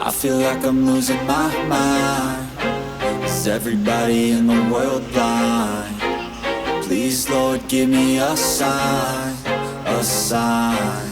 I feel like I'm losing my mind. Is everybody in the world blind? Please, Lord, give me a sign, a sign.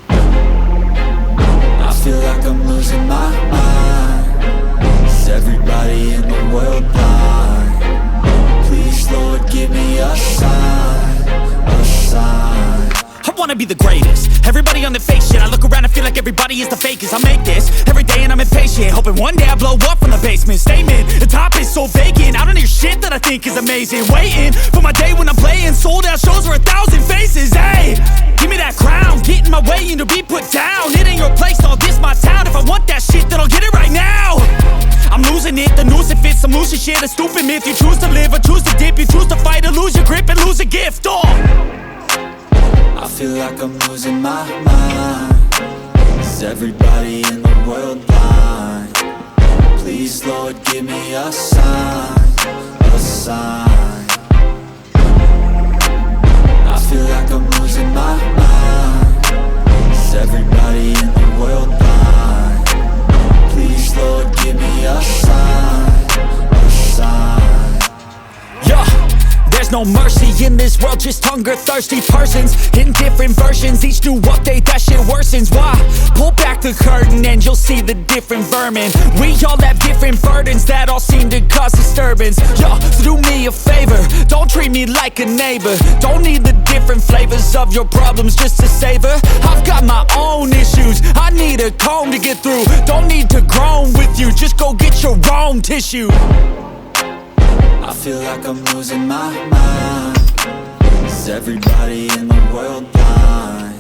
I feel like I'm losing my mind. Is everybody in the world blind? Please, Lord, give me a sign, a sign. I wanna be the greatest. Everybody on the fake shit. I look around and feel like everybody is the fakest. I make this every day and I'm impatient, hoping one day I blow up from the basement. Statement, the top is so vacant. I don't hear shit that I think is amazing. Waiting for my day when I'm playing sold out shows for 1,000 faces. Hey, give me that crown, get in my way and to be put down. It ain't your place, all this my town. If I want that shit, then I'll get it right now. I'm losing it, the noose it fits. I'm losing shit, a stupid myth. You choose to live or choose to dip. You choose to fight or lose your grip and lose a gift. I feel like I'm losing my mind. Is everybody in the world blind? Please, Lord, give me a sign, a sign. I feel like I'm losing my mind. Is everybody in the world blind? Please, Lord, give me a sign, a sign. Yeah. There's no mercy in this world, just hunger-thirsty persons in different versions, each new update, that shit worsens. Why? Pull back the curtain and you'll see the different vermin. We all have different burdens that all seem to cause disturbance. Yo, so do me a favor, don't treat me like a neighbor. Don't need the different flavors of your problems just to savor. I've got my own issues, I need a comb to get through. Don't need to groan with you, just go get your own tissue. I feel like I'm losing my mind. Is everybody in the world blind?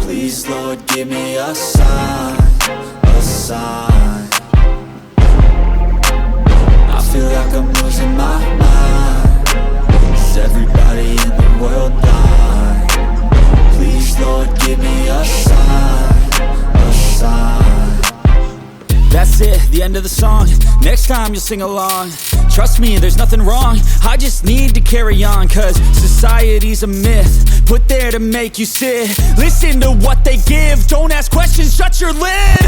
Please, Lord, give me a sign, a sign. I feel like I'm losing my mind. Is everybody in the world blind? Please, Lord, give me a sign, a sign. That's it, the end of the song. Next time you'll sing along. Trust me, there's nothing wrong. I just need to carry on, cause society's a myth put there to make you sit. Listen to what they give. Don't ask questions, shut your lid.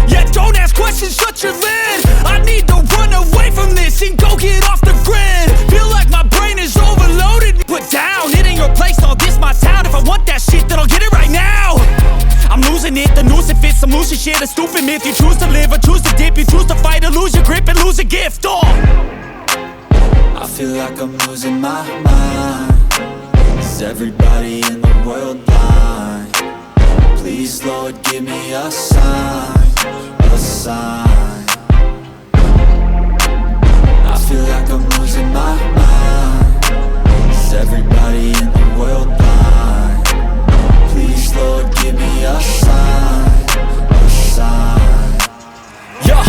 Yeah, don't ask questions, shut your lid. I need to run away from this and go get off the grid. Feel like my brain is overloaded. Put down, it ain't your place, all this my town. If I want that shit, then I'll get it right now. I'm losing it, the noose it fits. I'm losing shit, a stupid myth. You choose to live or choose to dip. You choose to fight or lose your grip and lose a gift. I feel like I'm losing my mind. Is everybody in the world blind? Please, Lord, give me a sign, a sign. I feel like I'm losing my mind. Is everybody in the world blind? Please, Lord, give me a sign, a sign. Yeah.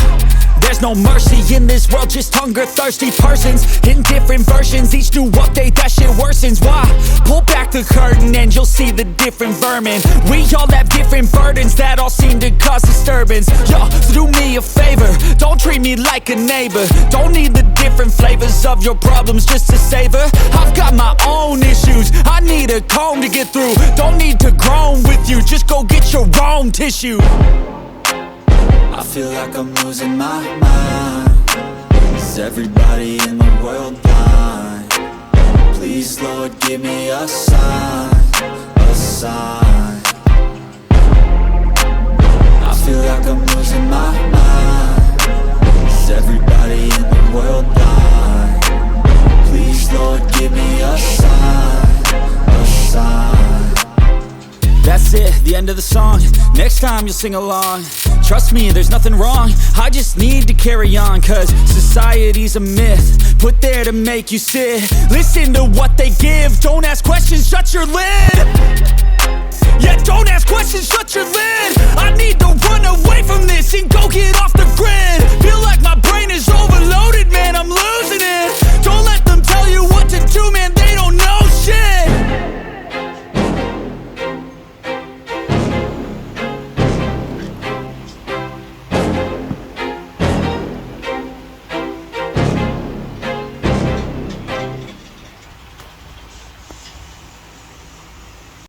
There's no mercy in this world, just hunger-thirsty persons in different versions, each new update, that shit worsens. Why? Pull back the curtain and you'll see the different vermin. We all have different burdens that all seem to cause disturbance. Yo, so do me a favor, don't treat me like a neighbor. Don't need the different flavors of your problems just to savor. I've got my own issues, I need a comb to get through. Don't need to groan with you, just go get your own tissue. I feel like I'm losing my mind. Is everybody in the world blind? Please, Lord, give me a sign, a sign. I feel like I'm losing my mind. Is everybody in the world blind? Please, Lord, give me a sign, a sign. That's it, the end of the song. Next time you'll sing along. Trust me, there's nothing wrong. I just need to carry on, cause society's a myth put there to make you sit. Listen to what they give. Don't ask questions, shut your lid.